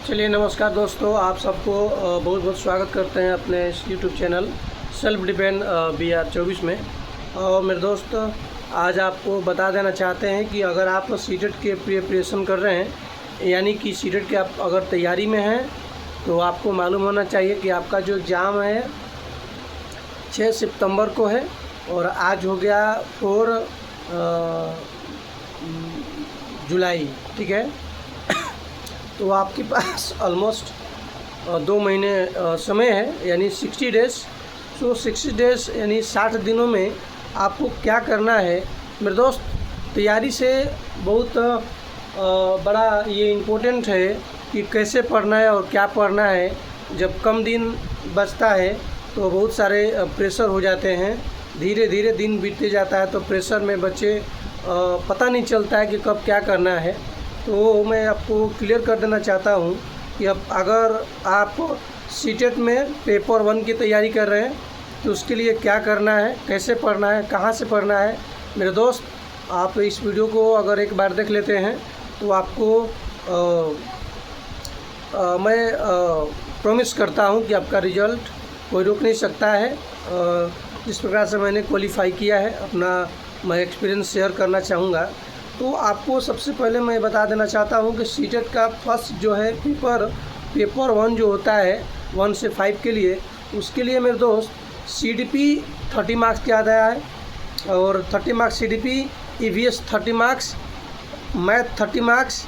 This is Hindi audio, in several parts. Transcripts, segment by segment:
चलिए नमस्कार दोस्तों, आप सबको बहुत बहुत स्वागत करते हैं अपने इस YouTube channel self depend BR24 में। और मेरे दोस्त, आज आपको बता देना चाहते हैं कि अगर आप सीटेट के प्रिपरेशन कर रहे हैं, यानी कि सीटेट के आप अगर तैयारी में हैं, तो आपको मालूम होना चाहिए कि आपका जो एग्ज़ाम है 6 सितंबर को है और आज हो गया 4 जुलाई। ठीक है, तो आपके पास ऑलमोस्ट 2 महीने समय है, यानी 60 डेज़। तो 60 डेज़ यानी 60 दिनों में आपको क्या करना है मेरे दोस्त। तैयारी से बहुत बड़ा ये इम्पोर्टेंट है कि कैसे पढ़ना है और क्या पढ़ना है। जब कम दिन बचता है तो बहुत सारे प्रेशर हो जाते हैं, धीरे धीरे दिन बीतते जाता है, तो प्रेशर में बच्चे पता नहीं चलता है कि कब क्या करना है। तो मैं आपको क्लियर कर देना चाहता हूँ कि अब अगर आप सीटेट में पेपर 1 की तैयारी कर रहे हैं तो उसके लिए क्या करना है, कैसे पढ़ना है, कहाँ से पढ़ना है। मेरे दोस्त, आप इस वीडियो को अगर एक बार देख लेते हैं तो आपको मैं प्रॉमिस करता हूँ कि आपका रिज़ल्ट कोई रोक नहीं सकता है। जिस प्रकार से मैंने क्वालिफ़ाई किया है, अपना मैं एक्सपीरियंस शेयर करना चाहूँगा। तो आपको सबसे पहले मैं बता देना चाहता हूँ कि सीटेट का फर्स्ट जो है पेपर 1 जो होता है 1 से 5 के लिए, उसके लिए मेरे दोस्त CDP 30 मार्क्स की आता है और 30 marks CDP, EVS 30 marks, math 30 marks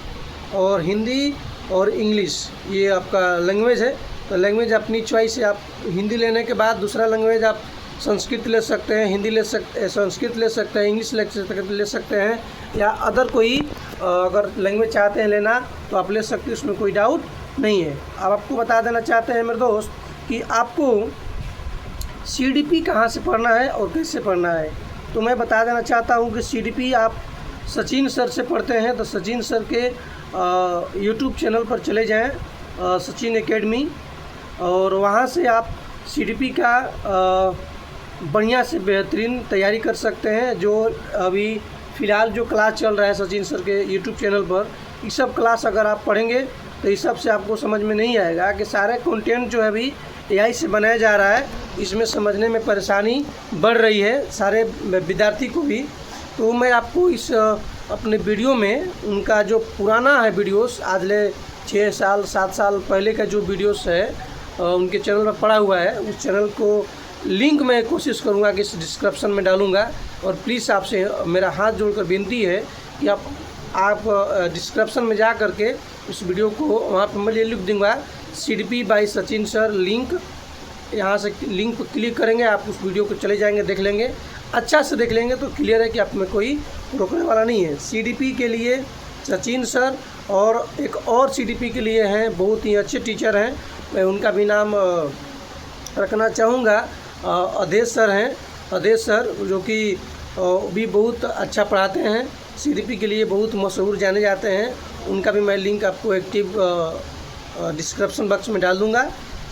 और हिंदी और इंग्लिश ये आपका लैंग्वेज है। तो लैंग्वेज अपनी चॉइस है, आप हिंदी लेने के बाद दूसरा लैंग्वेज आप संस्कृत ले सकते हैं, हिंदी ले सकते, संस्कृत ले सकते हैं, इंग्लिश ले सकते हैं, या अदर कोई अगर लैंग्वेज चाहते हैं लेना तो आप ले सकते हैं, उसमें कोई डाउट नहीं है। अब आपको बता देना चाहते हैं मेरे दोस्त कि आपको CDP कहाँ से पढ़ना है और कैसे पढ़ना है। तो मैं बता देना चाहता हूँ कि CDP आप सचिन सर से पढ़ते हैं तो सचिन सर के यूट्यूब चैनल पर चले जाएँ, सचिन एकेडमी, और वहाँ से आप CDP का बढ़िया से बेहतरीन तैयारी कर सकते हैं। जो अभी फ़िलहाल जो क्लास चल रहा है सचिन सर के यूट्यूब चैनल पर, ये सब क्लास अगर आप पढ़ेंगे तो इस सब से आपको समझ में नहीं आएगा कि सारे कंटेंट जो है अभी AI से बनाया जा रहा है, इसमें समझने में परेशानी बढ़ रही है सारे विद्यार्थी को भी। तो मैं आपको इस अपने वीडियो में उनका जो पुराना है वीडियोस, आज ले 6 साल 7 साल पहले का जो वीडियोस है उनके चैनल पर पड़ा हुआ है, उस चैनल को लिंक मैं कोशिश करूंगा कि इस डिस्क्रिप्शन में डालूंगा। और प्लीज़ आपसे मेरा हाथ जोड़कर विनती है कि आप डिस्क्रिप्शन में जा कर के उस वीडियो को वहाँ पर मैं लिख दूंगा CDP by Sachin sir link, यहाँ से लिंक पर क्लिक करेंगे, आप उस वीडियो को चले जाएंगे, देख लेंगे, अच्छा से देख लेंगे तो क्लियर है कि आप में कोई रोकने वाला नहीं है। CDP के लिए सचिन सर और एक और CDP के लिए हैं, बहुत ही अच्छे टीचर हैं, मैं उनका भी नाम रखना चाहूँगा। अदेश सर हैं, अदेश सर जो कि भी बहुत अच्छा पढ़ाते हैं, CDP के लिए बहुत मशहूर जाने जाते हैं। उनका भी मैं लिंक आपको एक्टिव डिस्क्रिप्शन बॉक्स में डाल दूँगा।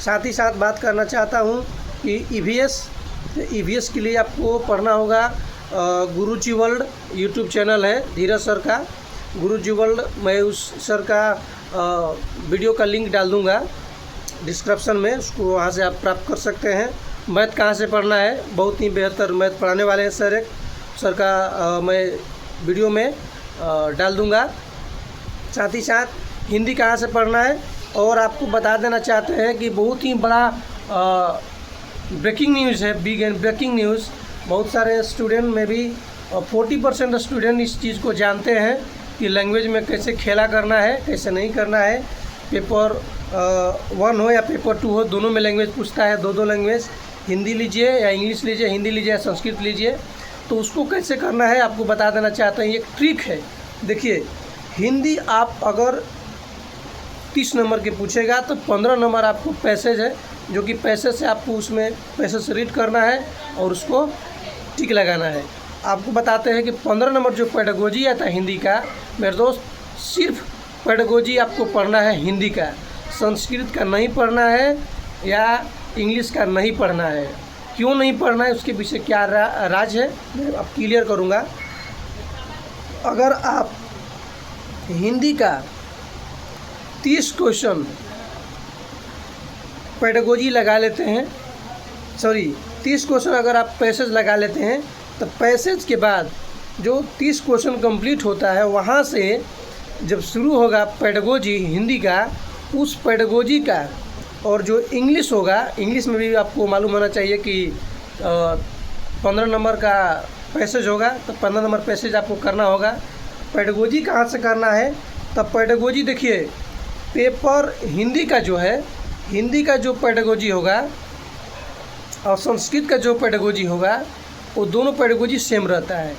साथ ही साथ बात करना चाहता हूँ कि EVS के लिए आपको पढ़ना होगा गुरुजी वर्ल्ड यूट्यूब चैनल है धीरज सर का, गुरुजी वर्ल्ड, मैं उस सर का वीडियो का लिंक डाल दूँगा डिस्क्रिप्शन में, उसको वहाँ से आप प्राप्त कर सकते हैं। मैथ कहाँ से पढ़ना है, बहुत ही बेहतर मैथ पढ़ाने वाले हैं सर, एक सर का मैं वीडियो में डाल दूँगा। साथ ही साथ हिंदी कहाँ से पढ़ना है, और आपको बता देना चाहते हैं कि बहुत ही बड़ा ब्रेकिंग न्यूज़ है, बिग एंड ब्रेकिंग न्यूज़। बहुत सारे स्टूडेंट में भी 40% स्टूडेंट इस चीज़ को जानते हैं कि लैंग्वेज में कैसे खेला करना है, कैसे नहीं करना है। पेपर 1 हो या पेपर 2 हो, दोनों में लैंग्वेज पूछता है, दो लैंग्वेज, हिंदी लीजिए या इंग्लिश लीजिए, हिंदी लीजिए या संस्कृत लीजिए, तो उसको कैसे करना है आपको बता देना चाहते हैं। एक ट्रिक है, देखिए, हिंदी आप अगर 30 नंबर के पूछेगा तो 15 नंबर आपको पैसेज है, जो कि पैसेज से आपको उसमें पैसेज से रीड करना है और उसको टिक लगाना है। आपको बताते हैं कि 15 नंबर जो पेडागोजी आता है हिंदी का, मेरे दोस्त, सिर्फ पेडागोजी आपको पढ़ना है हिंदी का, संस्कृत का नहीं पढ़ना है या इंग्लिश का नहीं पढ़ना है। क्यों नहीं पढ़ना है, उसके पीछे क्या राज है मैं अब क्लियर करूँगा। अगर आप हिंदी का 30 क्वेश्चन पेडागोजी लगा लेते हैं, 30 क्वेश्चन अगर आप पैसेज लगा लेते हैं तो पैसेज के बाद जो 30 क्वेश्चन कंप्लीट होता है, वहाँ से जब शुरू होगा पेडागोजी हिंदी का, उस पेडागोजी का और जो इंग्लिश होगा, इंग्लिश में भी आपको मालूम होना चाहिए कि 15 नंबर का पैसेज होगा, तो 15 नंबर पैसेज आपको करना होगा। पेडागोजी कहाँ से करना है, तब पेडागोजी देखिए पेपर हिंदी का जो है, हिंदी का जो पेडागोजी होगा और संस्कृत का जो पेडागोजी होगा, वो दोनों पेडागोजी सेम रहता है।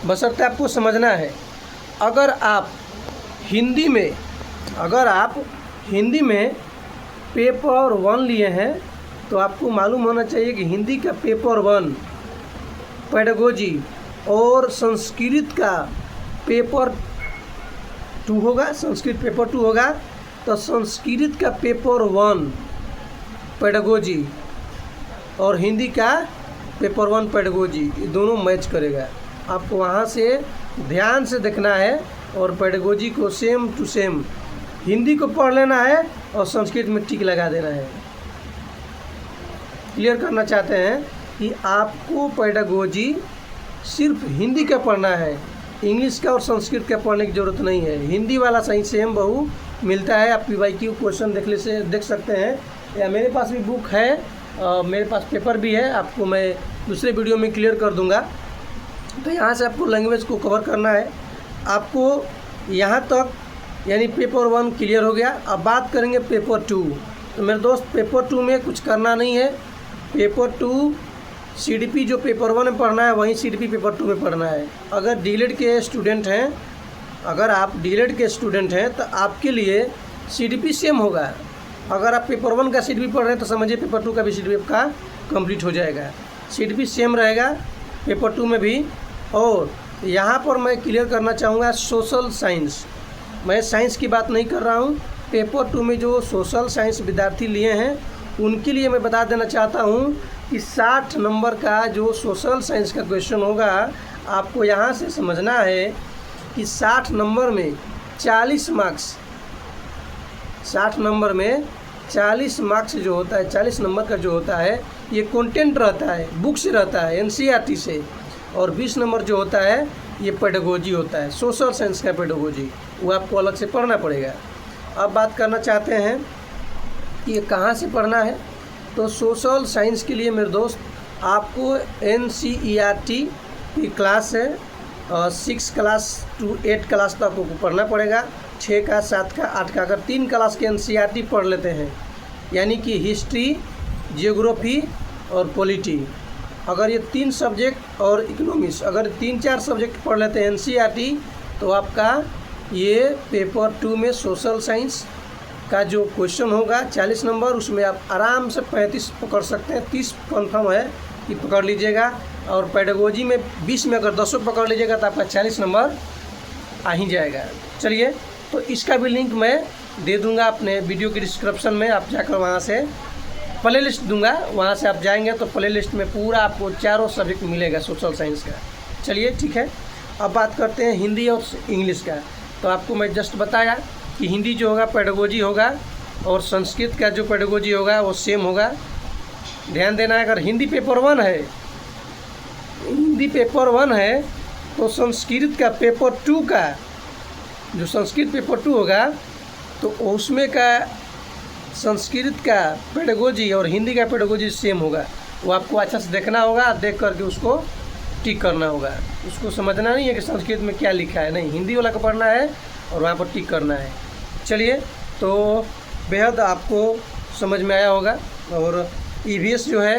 बशर्ते आपको समझना है, अगर आप हिंदी में पेपर 1 लिए हैं तो आपको मालूम होना चाहिए कि हिंदी का पेपर 1 पेडागोजी और संस्कृत का पेपर 2 होगा, संस्कृत पेपर 2 होगा, तो संस्कृत का पेपर 1 पेडागोजी और हिंदी का पेपर 1 पेडागोजी, ये दोनों मैच करेगा। आपको वहाँ से ध्यान से देखना है और पेडागोजी को सेम टू सेम हिंदी को पढ़ लेना है और संस्कृत में टिक लगा देना है। क्लियर करना चाहते हैं कि आपको पेडागोजी सिर्फ हिंदी का पढ़ना है, इंग्लिश का और संस्कृत का पढ़ने की ज़रूरत नहीं है। हिंदी वाला सही सेम बहु मिलता है, आप PYQ क्वेश्चन देख सकते हैं, या मेरे पास भी बुक है, मेरे पास पेपर भी है, आपको मैं दूसरे वीडियो में क्लियर कर दूंगा। तो यहाँ से आपको लैंग्वेज को कवर करना है। आपको यहाँ तक यानी पेपर 1 क्लियर हो गया। अब बात करेंगे पेपर 2। तो मेरे दोस्त पेपर 2 में कुछ करना नहीं है। पेपर 2 CDP जो पेपर 1 में पढ़ना है वहीं CDP पेपर 2 में पढ़ना है। अगर DLED के स्टूडेंट हैं, अगर आप DLED के स्टूडेंट हैं तो आपके लिए CDP सेम होगा। अगर आप पेपर 1 का CDP पढ़ रहे हैं तो समझिए पेपर 2 का भी CDP आपका कंप्लीट हो जाएगा। CDP सेम रहेगा पेपर 2 में भी। और यहाँ पर मैं क्लियर करना चाहूँगा सोशल साइंस, मैं साइंस की बात नहीं कर रहा हूँ। पेपर 2 में जो सोशल साइंस विद्यार्थी लिए हैं उनके लिए मैं बता देना चाहता हूँ कि 60 नंबर का जो सोशल साइंस का क्वेश्चन होगा, आपको यहाँ से समझना है कि 60 नंबर में 40 मार्क्स, 60 नंबर में 40 मार्क्स जो होता है, 40 नंबर का जो होता है ये कंटेंट रहता है, बुक से रहता है, NCERT से, और 20 नंबर जो होता है ये पेडागोजी होता है, सोशल साइंस का पेडागोजी, वो आपको अलग से पढ़ना पड़ेगा। अब बात करना चाहते हैं कि ये कहाँ से पढ़ना है, तो सोशल साइंस के लिए मेरे दोस्त आपको NCERT की क्लास है, 6 क्लास टू 8 क्लास तक आपको पढ़ना पड़ेगा, 6 का 7 का 8 का। अगर 3 क्लास के NCERT पढ़ लेते हैं, यानी कि हिस्ट्री, जियोग्राफी और पॉलिटी, अगर ये 3 सब्जेक्ट और इकोनॉमिक्स, अगर 3-4 सब्जेक्ट पढ़ लेते हैं NCERT, तो आपका ये पेपर 2 में सोशल साइंस का जो क्वेश्चन होगा 40 नंबर, उसमें आप आराम से 35 पकड़ सकते हैं, 30 कन्फर्म है कि पकड़ लीजिएगा। और पेडागोजी में 20 में अगर 10 पकड़ लीजिएगा तो आपका 40 नंबर आ ही जाएगा। चलिए, तो इसका भी लिंक मैं दे दूंगा अपने वीडियो के डिस्क्रिप्शन में, आप जाकर वहाँ से प्ले लिस्ट दूंगा, वहाँ से आप जाएंगे तो प्ले लिस्ट में पूरा आपको चारों सब्जेक्ट मिलेगा सोशल साइंस का। चलिए ठीक है, अब बात करते हैं हिंदी और इंग्लिश का। तो आपको मैं जस्ट बताया कि हिंदी जो होगा पेडागोजी होगा और संस्कृत का जो पेडागोजी होगा वो सेम होगा। ध्यान देना है, अगर हिंदी पेपर 1 है, हिंदी पेपर 1 है तो संस्कृत का पेपर 2 का, जो संस्कृत पेपर 2 होगा तो उसमें का संस्कृत का पेडागोजी और हिंदी का पेडागोजी सेम होगा। वो आपको अच्छा से देखना होगा, देख करके उसको टिक करना होगा। उसको समझना नहीं है कि संस्कृत में क्या लिखा है, नहीं, हिंदी वाला को पढ़ना है और वहाँ पर टिक करना है। चलिए, तो बेहद आपको समझ में आया होगा। और EVS जो है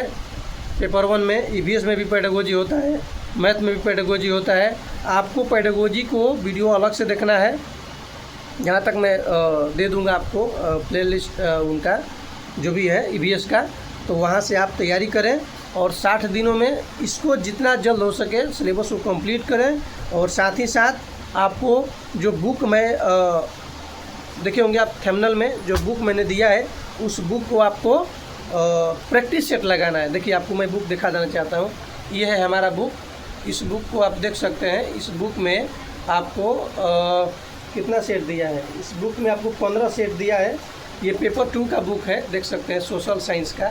पेपर 1 में, EVS में भी पेडागोजी होता है, मैथ में भी पेडागोजी होता है। आपको पेडागोजी को वीडियो अलग से देखना है, जहाँ तक मैं दे दूंगा आपको प्लेलिस्ट उनका जो भी है EVS का, तो वहाँ से आप तैयारी करें और 60 दिनों में इसको जितना जल्द हो सके सिलेबस को कंप्लीट करें। और साथ ही साथ आपको जो बुक मैं देखे होंगे आप थंबनेल में, जो बुक मैंने दिया है उस बुक को आपको प्रैक्टिस सेट लगाना है। देखिए, आपको मैं बुक दिखा देना चाहता हूँ, ये है हमारा बुक। इस बुक को आप देख सकते हैं। इस बुक में आपको कितना सेट दिया है। इस बुक में आपको 15 सेट दिया है। ये पेपर 2 का बुक है, देख सकते हैं, सोशल साइंस का।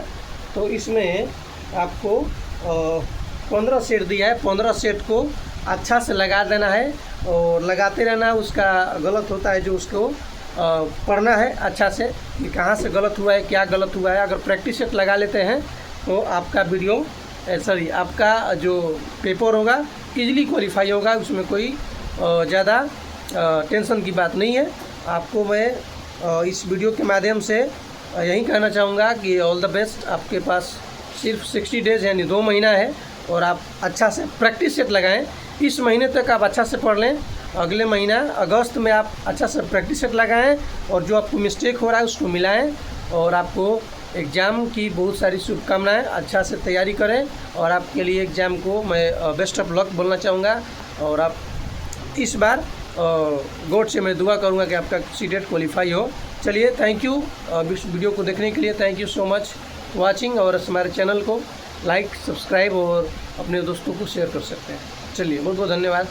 तो इसमें आपको 15 सेट दिया है। 15 सेट को अच्छा से लगा देना है और लगाते रहना है। उसका गलत होता है जो उसको पढ़ना है अच्छा से कि कहाँ से गलत हुआ है, क्या गलत हुआ है। अगर प्रैक्टिस सेट लगा लेते हैं तो आपका वीडियो सॉरी आपका जो पेपर होगा इजीली क्वालिफाई होगा। उसमें कोई ज़्यादा टेंशन की बात नहीं है। आपको मैं इस वीडियो के माध्यम से यही कहना चाहूँगा कि ऑल द बेस्ट। आपके पास सिर्फ 60 डेज़ यानी 2 महीना है और आप अच्छा से प्रैक्टिस सेट लगाएं। इस महीने तक आप अच्छा से पढ़ लें, अगले महीना अगस्त में आप अच्छा से प्रैक्टिस सेट लगाएं और जो आपको मिस्टेक हो रहा है उसको मिलाएं। और आपको एग्ज़ाम की बहुत सारी शुभकामनाएं। अच्छा से तैयारी करें और आपके लिए एग्ज़ाम को मैं बेस्ट ऑफ लक बोलना चाहूँगा। और आप इस बार गॉड से मैं दुआ करूँगा कि आपका सीटेट क्वालिफाई हो। चलिए, थैंक यू इस वीडियो को देखने के लिए। Thank you so much watching. और हमारे चैनल को लाइक, सब्सक्राइब और अपने दोस्तों को शेयर कर सकते हैं। चलिए, बहुत बहुत धन्यवाद।